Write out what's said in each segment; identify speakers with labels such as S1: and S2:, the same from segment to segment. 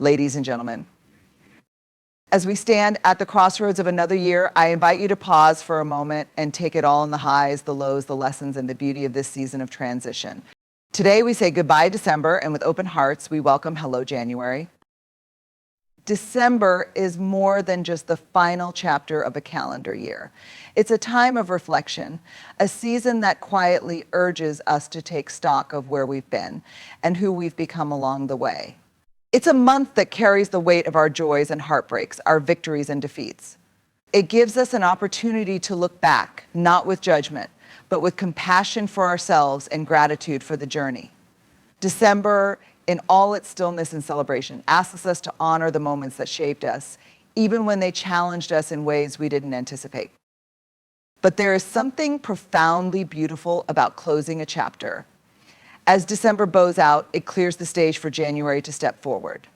S1: Ladies and gentlemen, as we stand at the crossroads of another year, I invite you to pause for a moment and take it all in the highs, the lows, the lessons, and the beauty of this season of transition. Today, we say goodbye, December, and with open hearts, we welcome hello, January. December is more than just the final chapter of a calendar year. It's a time of reflection, a season that quietly urges us to take stock of where we've been and who we've become along the way. It's a month that carries the weight of our joys and heartbreaks, our victories and defeats. It gives us an opportunity to look back, not with judgment, but with compassion for ourselves and gratitude for the journey. December, in all its stillness and celebration, asks us to honor the moments that shaped us, even when they challenged us in ways we didn't anticipate. But there is something profoundly beautiful about closing a chapter. As December bows out, it clears the stage for January to step forward.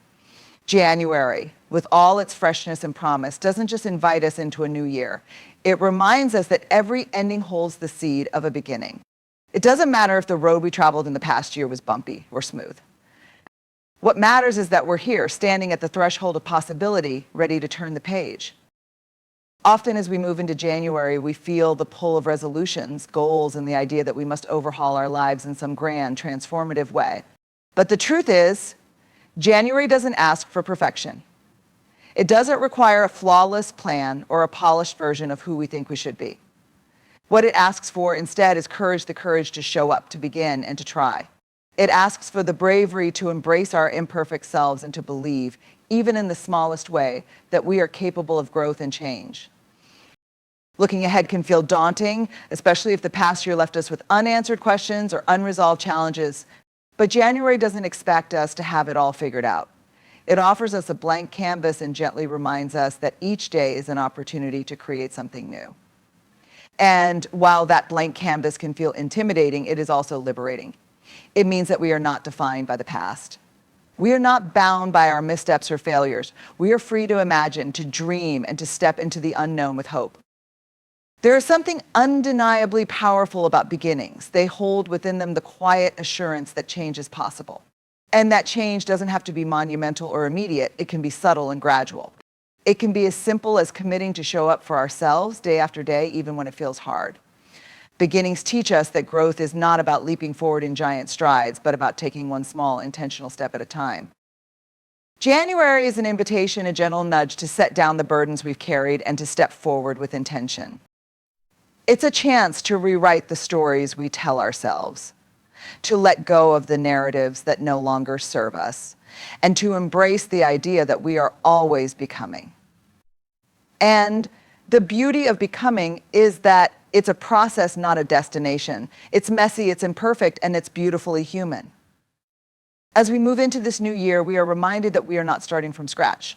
S1: January, with all its freshness and promise, doesn't just invite us into a new year. It reminds us that every ending holds the seed of a beginning. It doesn't matter if the road we traveled in the past year was bumpy or smooth. What matters is that we're here, standing at the threshold of possibility, ready to turn the page. Often as we move into January, we feel the pull of resolutions, goals, and the idea that we must overhaul our lives in some grand, transformative way. But the truth is, January doesn't ask for perfection. It doesn't require a flawless plan or a polished version of who we think we should be. What it asks for instead is courage, the courage to show up, to begin, and to try. It asks for the bravery to embrace our imperfect selves and to believe, even in the smallest way, that we are capable of growth and change. Looking ahead can feel daunting, especially if the past year left us with unanswered questions or unresolved challenges. But January doesn't expect us to have it all figured out. It offers us a blank canvas and gently reminds us that each day is an opportunity to create something new. And while that blank canvas can feel intimidating, it is also liberating. It means that we are not defined by the past. We are not bound by our missteps or failures. We are free to imagine, to dream, and to step into the unknown with hope. There is something undeniably powerful about beginnings. They hold within them the quiet assurance that change is possible. And that change doesn't have to be monumental or immediate. It can be subtle and gradual. It can be as simple as committing to show up for ourselves day after day, even when it feels hard. Beginnings teach us that growth is not about leaping forward in giant strides, but about taking one small, intentional step at a time. January is an invitation, a gentle nudge to set down the burdens we've carried and to step forward with intention. It's a chance to rewrite the stories we tell ourselves, to let go of the narratives that no longer serve us, and to embrace the idea that we are always becoming. And the beauty of becoming is that it's a process, not a destination. It's messy, it's imperfect, and it's beautifully human. As we move into this new year, we are reminded that we are not starting from scratch.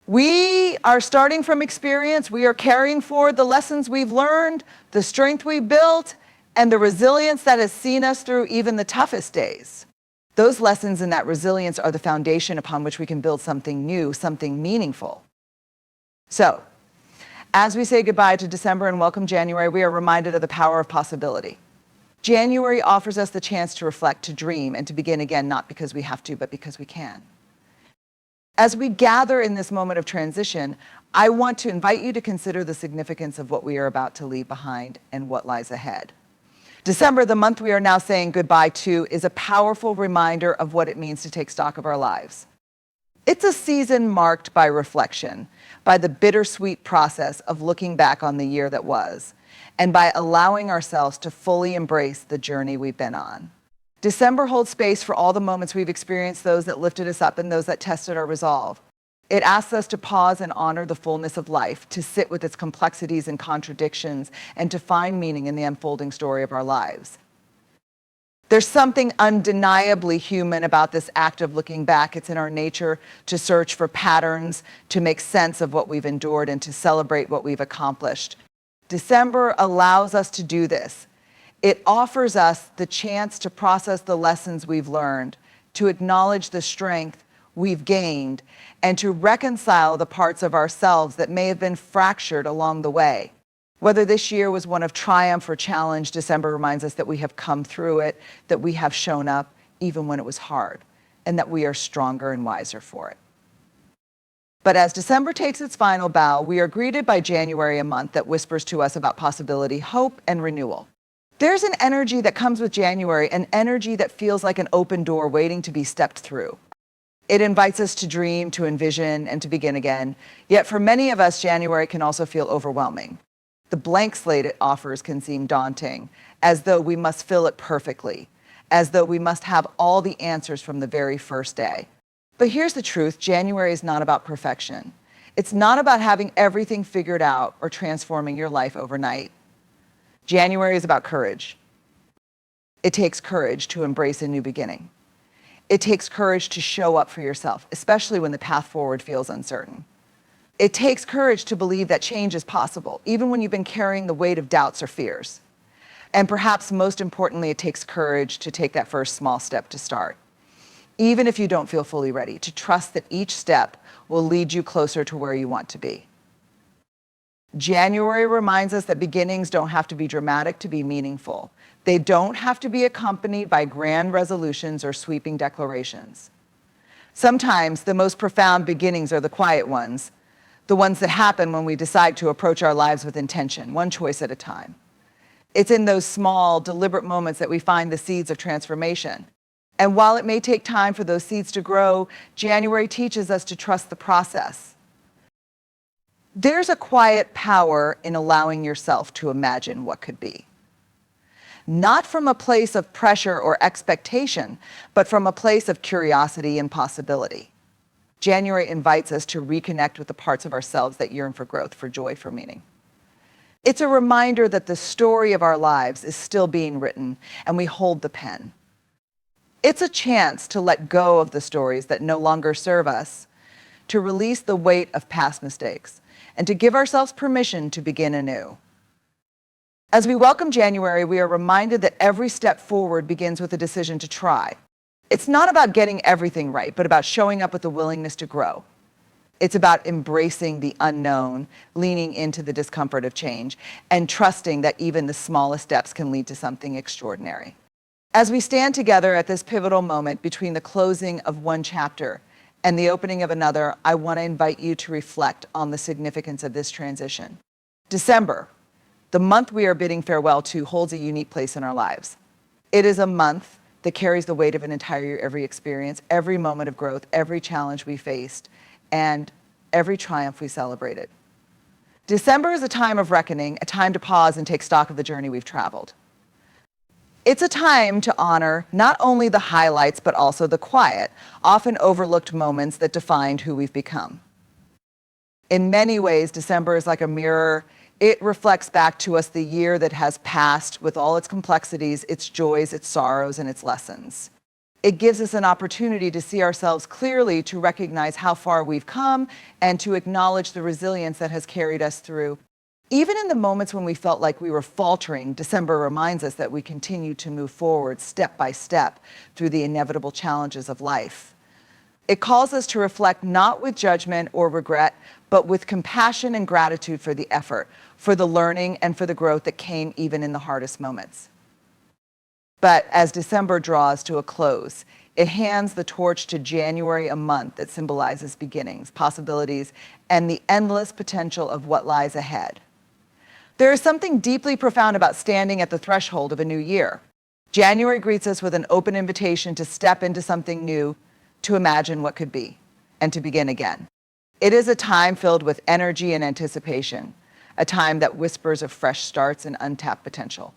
S1: We are starting from experience. We are carrying forward the lessons we've learned, the strength we've built, and the resilience that has seen us through even the toughest days. Those lessons and that resilience are the foundation upon which we can build something new, something meaningful. So, as we say goodbye to December and welcome January, we are reminded of the power of possibility. January offers us the chance to reflect, to dream, and to begin again, not because we have to, but because we can. As we gather in this moment of transition, I want to invite you to consider the significance of what we are about to leave behind and what lies ahead. December, the month we are now saying goodbye to, is a powerful reminder of what it means to take stock of our lives. It's a season marked by reflection, by the bittersweet process of looking back on the year that was, and by allowing ourselves to fully embrace the journey we've been on. December holds space for all the moments we've experienced, those that lifted us up and those that tested our resolve. It asks us to pause and honor the fullness of life, to sit with its complexities and contradictions, and to find meaning in the unfolding story of our lives. There's something undeniably human about this act of looking back. It's in our nature to search for patterns, to make sense of what we've endured, and to celebrate what we've accomplished. December allows us to do this. It offers us the chance to process the lessons we've learned, to acknowledge the strength we've gained, and to reconcile the parts of ourselves that may have been fractured along the way. Whether this year was one of triumph or challenge, December reminds us that we have come through it, that we have shown up even when it was hard, and that we are stronger and wiser for it. But as December takes its final bow, we are greeted by January, a month that whispers to us about possibility, hope, and renewal. There's an energy that comes with January, an energy that feels like an open door waiting to be stepped through. It invites us to dream, to envision, and to begin again. Yet for many of us, January can also feel overwhelming. The blank slate it offers can seem daunting, as though we must fill it perfectly, as though we must have all the answers from the very first day. But here's the truth, January is not about perfection. It's not about having everything figured out or transforming your life overnight. January is about courage. It takes courage to embrace a new beginning. It takes courage to show up for yourself, especially when the path forward feels uncertain. It takes courage to believe that change is possible, even when you've been carrying the weight of doubts or fears. And perhaps most importantly, it takes courage to take that first small step to start. Even if you don't feel fully ready, to trust that each step will lead you closer to where you want to be. January reminds us that beginnings don't have to be dramatic to be meaningful. They don't have to be accompanied by grand resolutions or sweeping declarations. Sometimes the most profound beginnings are the quiet ones, the ones that happen when we decide to approach our lives with intention, one choice at a time. It's in those small, deliberate moments that we find the seeds of transformation. And while it may take time for those seeds to grow, January teaches us to trust the process. There's a quiet power in allowing yourself to imagine what could be. Not from a place of pressure or expectation, but from a place of curiosity and possibility. January invites us to reconnect with the parts of ourselves that yearn for growth, for joy, for meaning. It's a reminder that the story of our lives is still being written, and we hold the pen. It's a chance to let go of the stories that no longer serve us, to release the weight of past mistakes, and to give ourselves permission to begin anew. As we welcome January, we are reminded that every step forward begins with a decision to try. It's not about getting everything right, but about showing up with the willingness to grow. It's about embracing the unknown, leaning into the discomfort of change, and trusting that even the smallest steps can lead to something extraordinary. As we stand together at this pivotal moment between the closing of one chapter and the opening of another, I want to invite you to reflect on the significance of this transition. December, the month we are bidding farewell to, holds a unique place in our lives. It is a month that carries the weight of an entire year, every experience, every moment of growth, every challenge we faced, and every triumph we celebrated. December is a time of reckoning, a time to pause and take stock of the journey we've traveled. It's a time to honor not only the highlights, but also the quiet, often overlooked moments that defined who we've become. In many ways, December is like a mirror. It reflects back to us the year that has passed with all its complexities, its joys, its sorrows, and its lessons. It gives us an opportunity to see ourselves clearly, to recognize how far we've come, and to acknowledge the resilience that has carried us through. Even in the moments when we felt like we were faltering, December reminds us that we continue to move forward step by step through the inevitable challenges of life. It calls us to reflect not with judgment or regret, but with compassion and gratitude for the effort, for the learning, and for the growth that came even in the hardest moments. But as December draws to a close, it hands the torch to January, a month that symbolizes beginnings, possibilities, and the endless potential of what lies ahead. There is something deeply profound about standing at the threshold of a new year. January greets us with an open invitation to step into something new, to imagine what could be, and to begin again. It is a time filled with energy and anticipation, a time that whispers of fresh starts and untapped potential.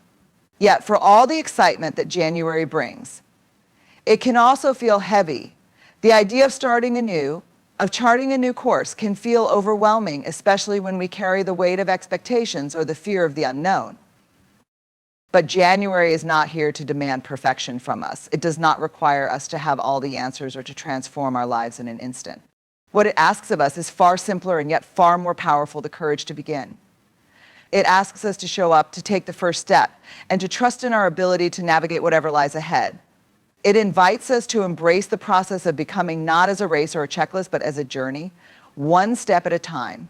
S1: Yet, for all the excitement that January brings, it can also feel heavy. The idea of starting anew, of charting a new course, can feel overwhelming, especially when we carry the weight of expectations or the fear of the unknown. But January is not here to demand perfection from us. It does not require us to have all the answers or to transform our lives in an instant. What it asks of us is far simpler and yet far more powerful: the courage to begin. It asks us to show up, to take the first step, and to trust in our ability to navigate whatever lies ahead. It invites us to embrace the process of becoming, not as a race or a checklist, but as a journey, one step at a time.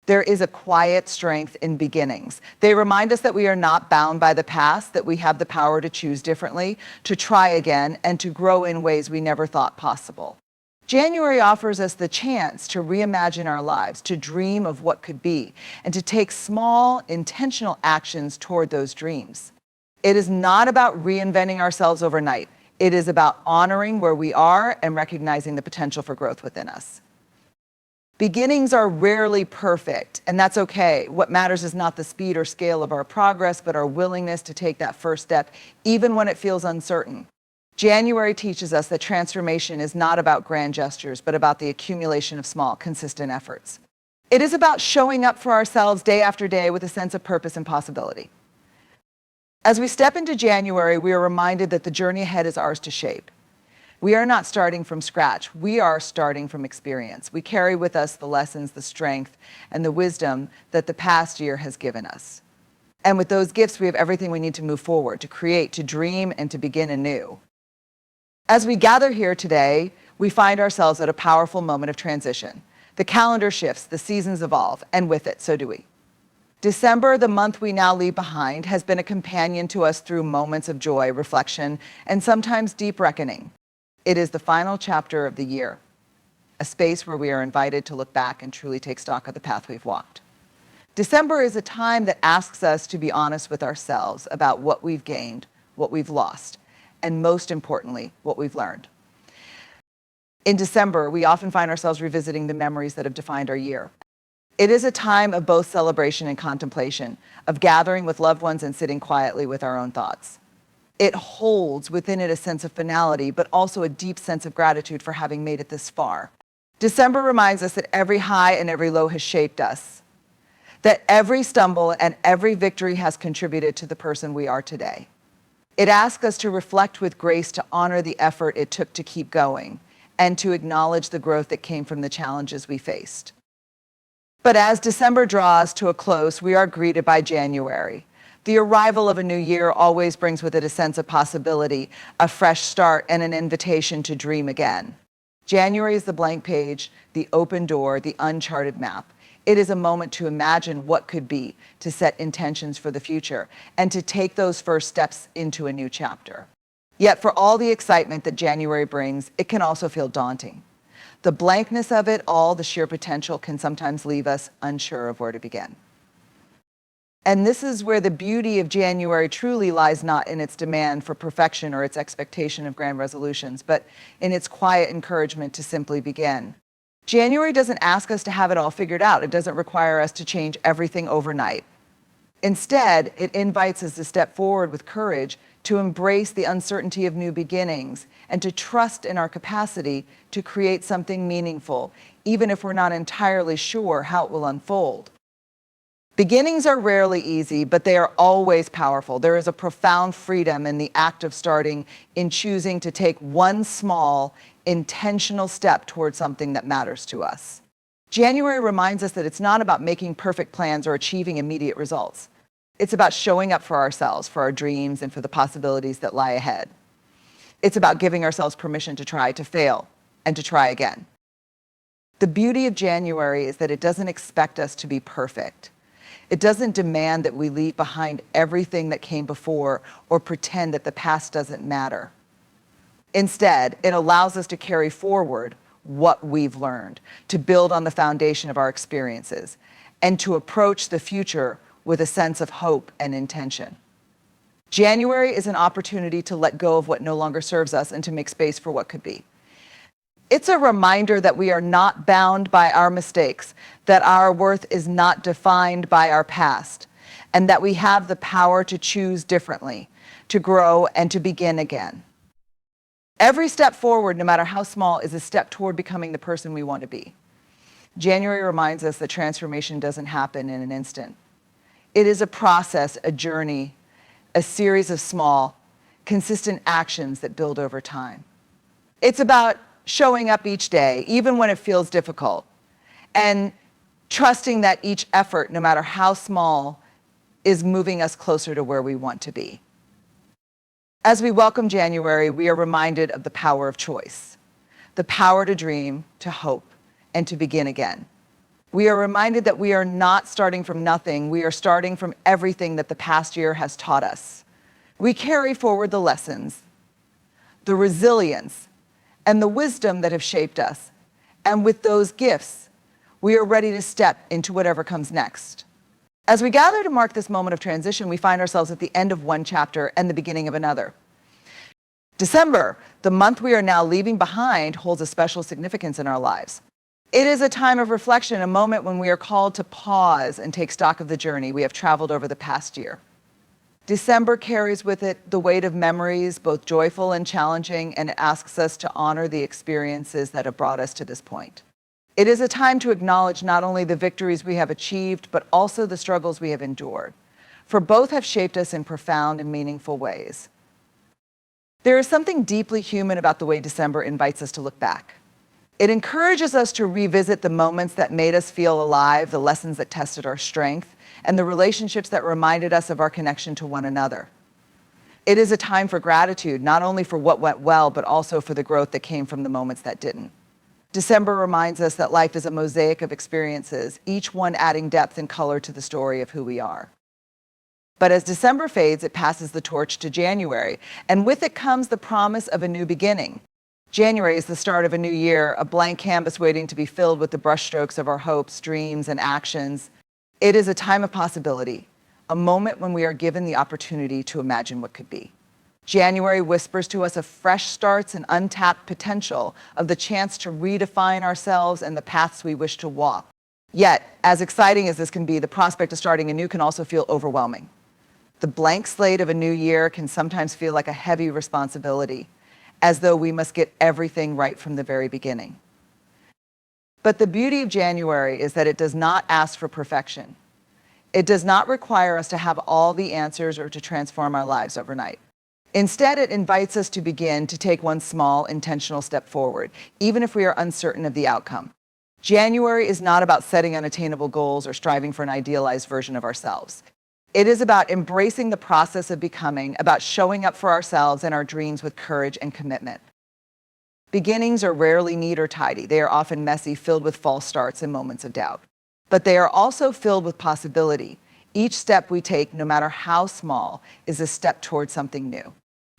S1: There is a quiet strength in beginnings. They remind us that we are not bound by the past, that we have the power to choose differently, to try again, and to grow in ways we never thought possible. January offers us the chance to reimagine our lives, to dream of what could be, and to take small, intentional actions toward those dreams. It is not about reinventing ourselves overnight. It is about honoring where we are and recognizing the potential for growth within us. Beginnings are rarely perfect, and that's okay. What matters is not the speed or scale of our progress, but our willingness to take that first step, even when it feels uncertain. January teaches us that transformation is not about grand gestures, but about the accumulation of small, consistent efforts. It is about showing up for ourselves day after day with a sense of purpose and possibility. As we step into January, we are reminded that the journey ahead is ours to shape. We are not starting from scratch. We are starting from experience. We carry with us the lessons, the strength, and the wisdom that the past year has given us. And with those gifts, we have everything we need to move forward, to create, to dream, and to begin anew. As we gather here today, we find ourselves at a powerful moment of transition. The calendar shifts, the seasons evolve, and with it, so do we. December, the month we now leave behind, has been a companion to us through moments of joy, reflection, and sometimes deep reckoning. It is the final chapter of the year, a space where we are invited to look back and truly take stock of the path we've walked. December is a time that asks us to be honest with ourselves about what we've gained, what we've lost, and most importantly, what we've learned. In December, we often find ourselves revisiting the memories that have defined our year. It is a time of both celebration and contemplation, of gathering with loved ones and sitting quietly with our own thoughts. It holds within it a sense of finality, but also a deep sense of gratitude for having made it this far. December reminds us that every high and every low has shaped us, that every stumble and every victory has contributed to the person we are today. It asks us to reflect with grace, to honor the effort it took to keep going, and to acknowledge the growth that came from the challenges we faced. But as December draws to a close, we are greeted by January. The arrival of a new year always brings with it a sense of possibility, a fresh start, and an invitation to dream again. January is the blank page, the open door, the uncharted map. It is a moment to imagine what could be, to set intentions for the future, and to take those first steps into a new chapter. Yet for all the excitement that January brings, it can also feel daunting. The blankness of it all, the sheer potential, can sometimes leave us unsure of where to begin. And this is where the beauty of January truly lies, not in its demand for perfection or its expectation of grand resolutions, but in its quiet encouragement to simply begin. January doesn't ask us to have it all figured out. It doesn't require us to change everything overnight. Instead, it invites us to step forward with courage, to embrace the uncertainty of new beginnings, and to trust in our capacity to create something meaningful, even if we're not entirely sure how it will unfold. Beginnings are rarely easy, but they are always powerful. There is a profound freedom in the act of starting, in choosing to take one small, intentional step towards something that matters to us. January reminds us that it's not about making perfect plans or achieving immediate results. It's about showing up for ourselves, for our dreams, and for the possibilities that lie ahead. It's about giving ourselves permission to try, to fail, and to try again. The beauty of January is that it doesn't expect us to be perfect. It doesn't demand that we leave behind everything that came before or pretend that the past doesn't matter. Instead, it allows us to carry forward what we've learned, to build on the foundation of our experiences, and to approach the future with a sense of hope and intention. January is an opportunity to let go of what no longer serves us and to make space for what could be. It's a reminder that we are not bound by our mistakes, that our worth is not defined by our past, and that we have the power to choose differently, to grow, and to begin again. Every step forward, no matter how small, is a step toward becoming the person we want to be. January reminds us that transformation doesn't happen in an instant. It is a process, a journey, a series of small, consistent actions that build over time. It's about showing up each day, even when it feels difficult, and trusting that each effort, no matter how small, is moving us closer to where we want to be. As we welcome January, we are reminded of the power of choice, the power to dream, to hope, and to begin again. We are reminded that we are not starting from nothing. We are starting from everything that the past year has taught us. We carry forward the lessons, the resilience, and the wisdom that have shaped us. And with those gifts, we are ready to step into whatever comes next. As we gather to mark this moment of transition, we find ourselves at the end of one chapter and the beginning of another. December, the month we are now leaving behind, holds a special significance in our lives. It is a time of reflection, a moment when we are called to pause and take stock of the journey we have traveled over the past year. December carries with it the weight of memories, both joyful and challenging, and it asks us to honor the experiences that have brought us to this point. It is a time to acknowledge not only the victories we have achieved, but also the struggles we have endured, for both have shaped us in profound and meaningful ways. There is something deeply human about the way December invites us to look back. It encourages us to revisit the moments that made us feel alive, the lessons that tested our strength, and the relationships that reminded us of our connection to one another. It is a time for gratitude, not only for what went well, but also for the growth that came from the moments that didn't. December reminds us that life is a mosaic of experiences, each one adding depth and color to the story of who we are. But as December fades, it passes the torch to January, and with it comes the promise of a new beginning. January is the start of a new year, a blank canvas waiting to be filled with the brushstrokes of our hopes, dreams, and actions. It is a time of possibility, a moment when we are given the opportunity to imagine what could be. January whispers to us of fresh starts and untapped potential, of the chance to redefine ourselves and the paths we wish to walk. Yet, as exciting as this can be, the prospect of starting anew can also feel overwhelming. The blank slate of a new year can sometimes feel like a heavy responsibility, as though we must get everything right from the very beginning. But the beauty of January is that it does not ask for perfection. It does not require us to have all the answers or to transform our lives overnight. Instead, it invites us to begin to take one small, intentional step forward, even if we are uncertain of the outcome. January is not about setting unattainable goals or striving for an idealized version of ourselves. It is about embracing the process of becoming, about showing up for ourselves and our dreams with courage and commitment. Beginnings are rarely neat or tidy. They are often messy, filled with false starts and moments of doubt. But they are also filled with possibility. Each step we take, no matter how small, is a step towards something new.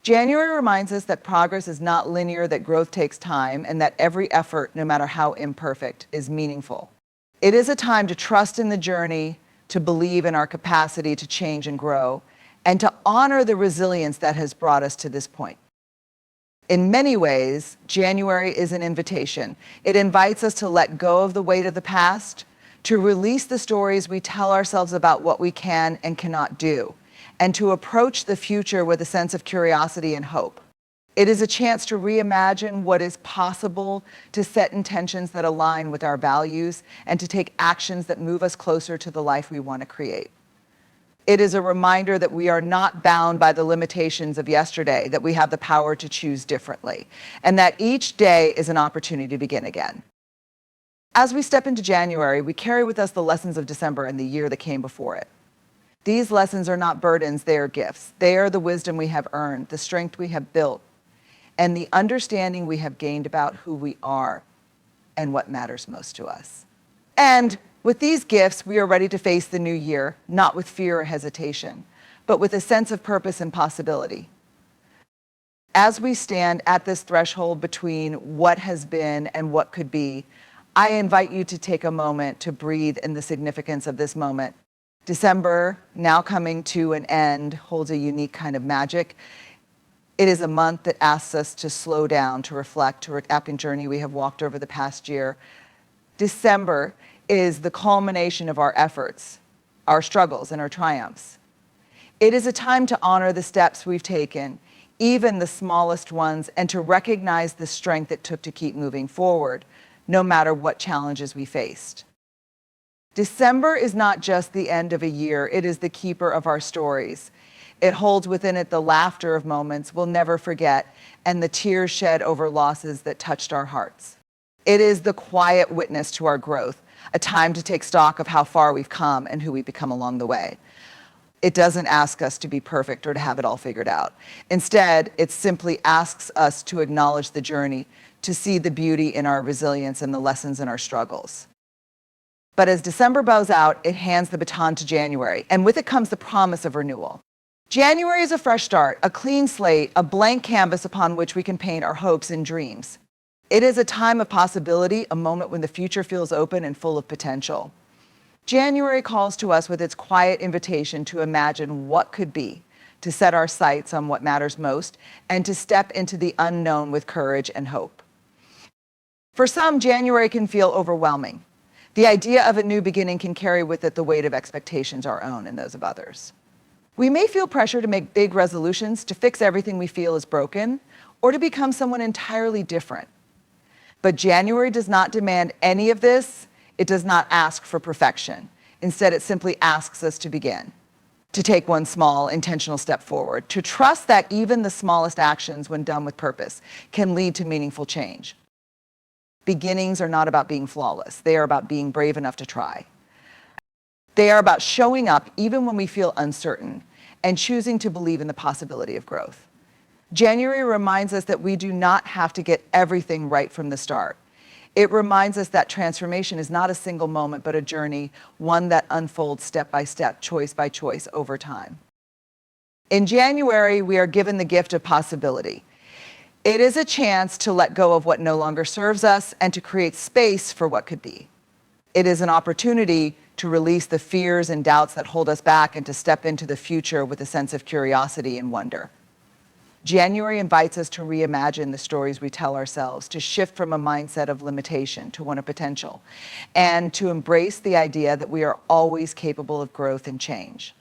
S1: January reminds us that progress is not linear, that growth takes time, and that every effort, no matter how imperfect, is meaningful. It is a time to trust in the journey, to believe in our capacity to change and grow, and to honor the resilience that has brought us to this point. In many ways, January is an invitation. It invites us to let go of the weight of the past, to release the stories we tell ourselves about what we can and cannot do, and to approach the future with a sense of curiosity and hope. It is a chance to reimagine what is possible, to set intentions that align with our values, and to take actions that move us closer to the life we want to create. It is a reminder that we are not bound by the limitations of yesterday, that we have the power to choose differently, and that each day is an opportunity to begin again. As we step into January, we carry with us the lessons of December and the year that came before it. These lessons are not burdens, they are gifts. They are the wisdom we have earned, the strength we have built, and the understanding we have gained about who we are and what matters most to us. And with these gifts, we are ready to face the new year, not with fear or hesitation, but with a sense of purpose and possibility. As we stand at this threshold between what has been and what could be, I invite you to take a moment to breathe in the significance of this moment. December, now coming to an end, holds a unique kind of magic. It is a month that asks us to slow down, to reflect, to recap the journey we have walked over the past year. December is the culmination of our efforts, our struggles, and our triumphs. It is a time to honor the steps we've taken, even the smallest ones, and to recognize the strength it took to keep moving forward, no matter what challenges we faced. December is not just the end of a year, it is the keeper of our stories. It holds within it the laughter of moments we'll never forget and the tears shed over losses that touched our hearts. It is the quiet witness to our growth, a time to take stock of how far we've come and who we've become along the way. It doesn't ask us to be perfect or to have it all figured out. Instead, it simply asks us to acknowledge the journey, to see the beauty in our resilience and the lessons in our struggles. But as December bows out, it hands the baton to January, and with it comes the promise of renewal. January is a fresh start, a clean slate, a blank canvas upon which we can paint our hopes and dreams. It is a time of possibility, a moment when the future feels open and full of potential. January calls to us with its quiet invitation to imagine what could be, to set our sights on what matters most, and to step into the unknown with courage and hope. For some, January can feel overwhelming. The idea of a new beginning can carry with it the weight of expectations, our own and those of others. We may feel pressure to make big resolutions, to fix everything we feel is broken, or to become someone entirely different. But January does not demand any of this. It does not ask for perfection. Instead, it simply asks us to begin, to take one small, intentional step forward, to trust that even the smallest actions, when done with purpose, can lead to meaningful change. Beginnings are not about being flawless. They are about being brave enough to try. They are about showing up even when we feel uncertain and choosing to believe in the possibility of growth. January reminds us that we do not have to get everything right from the start. It reminds us that transformation is not a single moment, but a journey, one that unfolds step by step, choice by choice, over time. In January, we are given the gift of possibility. It is a chance to let go of what no longer serves us and to create space for what could be. It is an opportunity to release the fears and doubts that hold us back and to step into the future with a sense of curiosity and wonder. January invites us to reimagine the stories we tell ourselves, to shift from a mindset of limitation to one of potential, and to embrace the idea that we are always capable of growth and change.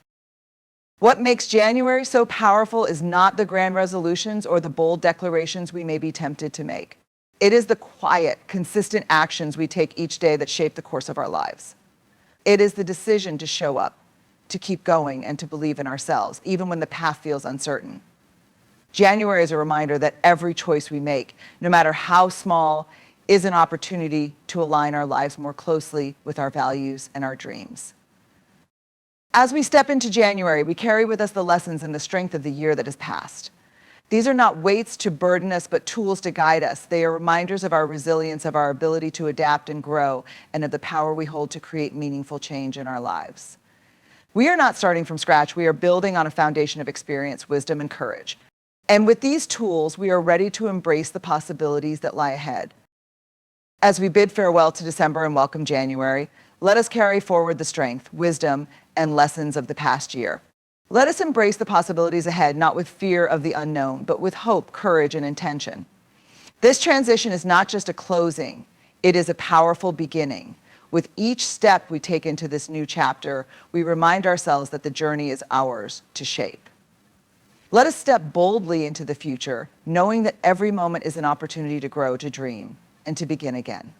S1: What makes January so powerful is not the grand resolutions or the bold declarations we may be tempted to make. It is the quiet, consistent actions we take each day that shape the course of our lives. It is the decision to show up, to keep going, and to believe in ourselves, even when the path feels uncertain. January is a reminder that every choice we make, no matter how small, is an opportunity to align our lives more closely with our values and our dreams. As we step into January, we carry with us the lessons and the strength of the year that has passed. These are not weights to burden us, but tools to guide us. They are reminders of our resilience, of our ability to adapt and grow, and of the power we hold to create meaningful change in our lives. We are not starting from scratch. We are building on a foundation of experience, wisdom, and courage. And with these tools, we are ready to embrace the possibilities that lie ahead. As we bid farewell to December and welcome January, let us carry forward the strength, wisdom, and lessons of the past year. Let us embrace the possibilities ahead, not with fear of the unknown, but with hope, courage, and intention. This transition is not just a closing, it is a powerful beginning. With each step we take into this new chapter, we remind ourselves that the journey is ours to shape. Let us step boldly into the future, knowing that every moment is an opportunity to grow, to dream, and to begin again.